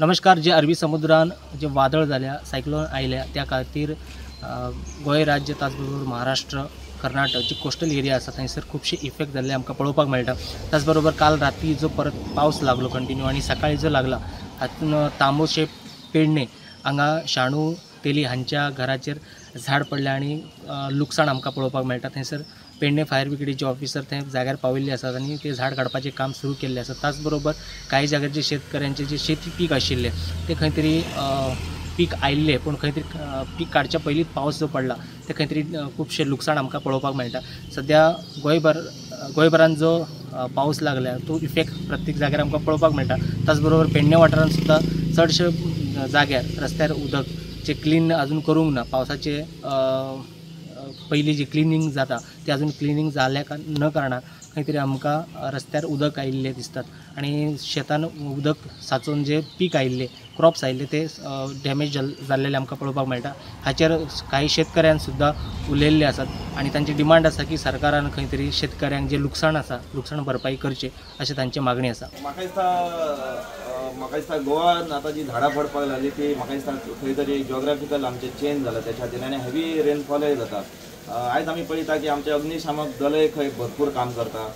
नमस्कार. जे अरबी समुद्रान जे वादळ जाल्या, सायक्लोन आयल्या त्या खातीर गोंय राज्य त्याचबरोबर महाराष्ट्र, कर्नाटक जे कोस्टल एरिया आसा थंयसर खुबशे इफेक्ट जाल्ले आमकां पळोवपाक मेळटा. त्याचबरोबर काल राती जो परत पावस लागलो कंटिन्यू आणि सकाळी जो लागला हातून तांबोशे, पेडणे हांगा शाणू, तेली हांच्या घराचेर झाड पडलें आणि लुकसाण आमकां पळोवपाक मेळटा. थंयसर पेडणे फायर ब्रिगेडीचे ऑफिसर थंय जाग्यार पाविल्ले आसात आणि ते झाड काडपाचें काम सुरू केल्लें आसा. त्याचबरोबर काही जाग्यार शेतकऱ्यांचे जे शेती पीक आशिल्ले ते खंय तरी पीक आयिल्ले पूण खंय तरी पीक काडच्या पयलींच पावस जो पडला ते खंय तरी खुबशे लुकसाण आमकां पळोवपाक मेळटा. सद्या गोंयभरान जो पावस लागला तो इफेक्ट प्रत्येक जाग्यार आमकां पळोवपाक मेळटा. त्याचबरोबर पेडणे वाठारांत सुद्दां चडशे जाग्यार रस्त्यार उदक जे क्लीन अजून करूंक ना. पावसाचे पयलीं जी क्लिनींग जाता ती अजून क्लिनींग जाल्या न कारणान खंय तरी आमकां रस्त्यार उदक आयिल्लें दिसतात आणि शेतान उदक साचून जे पीक आयिल्ले क्रॉप्स आयिल्ले ते डॅमेज जाल्लेले आमकां पळोवपाक मेळटा. हाचेर काही शेतकऱ्यान सुद्दां उलयल्ले आसात आणि तांची डिमांड आसा की सरकारान खंय तरी शेतकऱ्यांक जे लुकसाण आसा लुकसाण भरपाई करचे अशें तांची मागणी आसा. म्हाका दिसता गोवान आतां जी झाडां पडपाक लागली ती म्हाका दिसता खंय तरी जिओग्राफिकल आमचें चेंज जालां त्याच्या खातीर आनी हेवी रेनफॉलय जाता. आयज आमी पळयता की आमचे अग्निशामक दलय खंय भरपूर काम करता.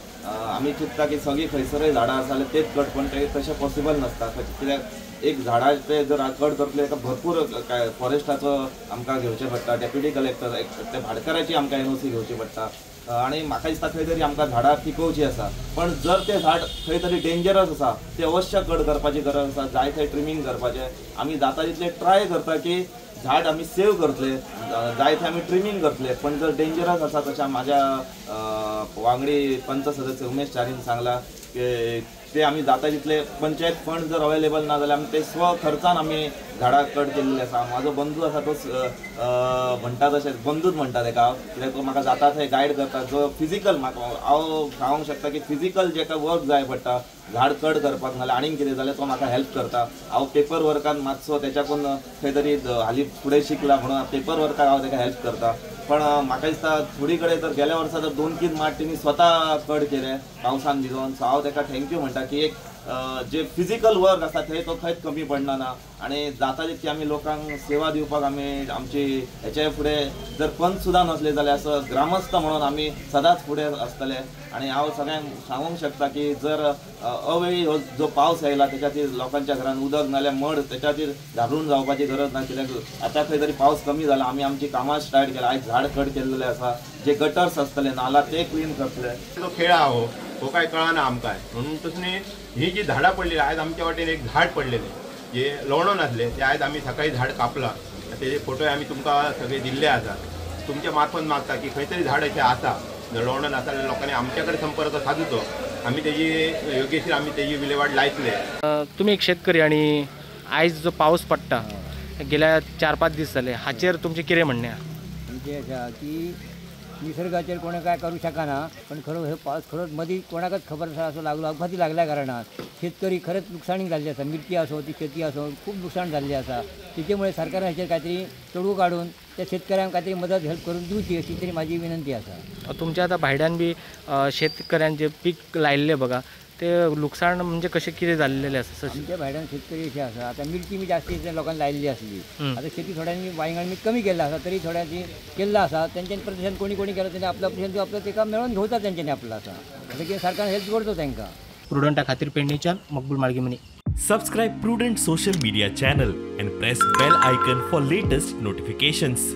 आमी चिंतता की सगळीं खंयसरय झाडां आसा जाल्यार तेच कट पण ते तशें पॉसिबल नसता. कित्याक एक झाडाचे जर कट करतले ताका भरपूर फॉरेस्टाचो आमकां घेवचें पडटा, डेप्युटी कलेक्टर ते भाटकाराची आमकां NOC घेवची पडटा. आणि म्हाका दिसता खंय तरी आमकां झाडां पिकोवची आसा. पण जर ते झाड खंय तरी डेंजरस आसा ते अवश्य कट करपाची गरज आसा. जाय थंय ट्रिमींग करपाचें. आमी जाता तितले ट्राय करता की झाड आमी सेव करतले, जाय थंय आमी ट्रिमींग करतले. पण जर डेंजरस आसा तशें म्हाज्या वांगडी पंच सदस्य उमेश च्यारीन सांगला की ते आमी जाता तितले पंचायत फंड जर अवेलेबल ना जाल्यार आमी ते स्व खर्चान आमी झाडां कट केल्ले आसा. म्हाजो बंधू आसा तो म्हणटा तशें बंधूच म्हणटा ताका, कित्याक तो म्हाका जाता थंय गायड करता. जो फिजिकल म्हाका हांव सांगूंक शकता की फिजिकल जेका वर्क जाय पडटा झाड कट करपाक नाल्यार आनीक कितें जाल्यार तो म्हाका हेल्प करता. हांव पेपर वर्कान मातसो त्याच्याकून खंय तरी हालीं फुडें शिकला म्हणून पेपर वर्काक हांव ताका हेल्प करता. पण म्हाका दिसता थोडी कडेन तर गेल्या वर्सा तर 2-3 माट तेणी स्वता कट केले पावसान भिजोवन. सो हांव ताका थँक्यू म्हणटा की एक जे फिजिकल वर्क आसा थंय तो खंयच कमी पडना ना. आणि जाता तितकी आमी लोकांक सेवा दिवपाक आमी आमची हेचे फुडें जर पंच सुद्दां नसले जाल्यार असो ग्रामस्थ म्हणून आमी सदांच फुडें आसतले. आणि हांव सगळ्यांक सांगूंक शकता की जर अवेळी जो पावस येयला त्याच्या खातीर लोकांच्या घरान उदक नाल्यार मड त्याच्या खातीर घालून जावपाची गरज ना. कित्याक आतां खंय तरी पावस कमी जाला आमी आमची कामां स्टार्ट केला. आयज झाड कट केल्लेले आसा. जे गटर्स आसतले नाला ते क्लीन करतले. तो खेळ हा हो काय कळना आमकां. म्हणून तसली ही जी झाडां पडलेली आयज आमच्या वाटेन एक झाड पडलेले जे लोणोन आसले ते आयज आमी सकाळी झाड कापला. तेजे फोटो आमी तुमकां सगळे दिल्ले आसा. तुमच्या मार्फत मागता की खंय तरी झाड अशें आसा लोणोन आसा जाल्यार लोकांनी आमच्या कडेन संपर्क सादुचो. आमी तेजी योग्यशीर आमी तेजी विलेवाट लायतले. तुम्ही एक शेतकरी आणि आयज जो पावस पडटा गेल्या 4-5 दीस जाले हाचेर तुमचें कितें म्हणणें आसा? म्हणजे आसा की निसर्गाचेर कोणी काय करू शकना. पण खरो हे पावस खरोच मदीं कोणाकच खबर आसा असो लागलो अपघाती लागल्या कारणान शेतकरी खरंच नुकसाणी जाल्ली आसा. मिरची आसो ती शेती आसो खूप नुकसाण जाल्ली आसा. त्याच्यामुळे सरकारान हाचेर काहीतरी तोडगो काढून त्या शेतकऱ्यांक काहीतरी मदत हेल्प करून दिवची अशी तरी माझी विनंती आसा. तुमच्या आता भायल्यान बी शेतकऱ्यान जे पीक लायिल्ले बघा ते लुकसाण म्हणजे कशें कितें जाल्लेलें आसा? आमच्या भायल्यान शेतकरी अशें आसा आता मिरची बी जास्ती लोकांनी लायिल्ली आसली. आता शेती थोड्यांनी वांयगण बी कमी केल्लो आसा तरी थोड्यांनी केल्लो आसा. तेंच्यांनी प्रदर्शन कोणी केलं त्यांनी आपलं प्रदर्शन आपलं तेका मेळून घेवता तेंच्यांनी आपलं आसा. देखील सरकार हेल्प करतो तांकां. प्रुडंटा खातीर पेडणेच्यान मकबूल माळगीमनी. Subscribe Prudent social media channel and press bell icon for latest notifications.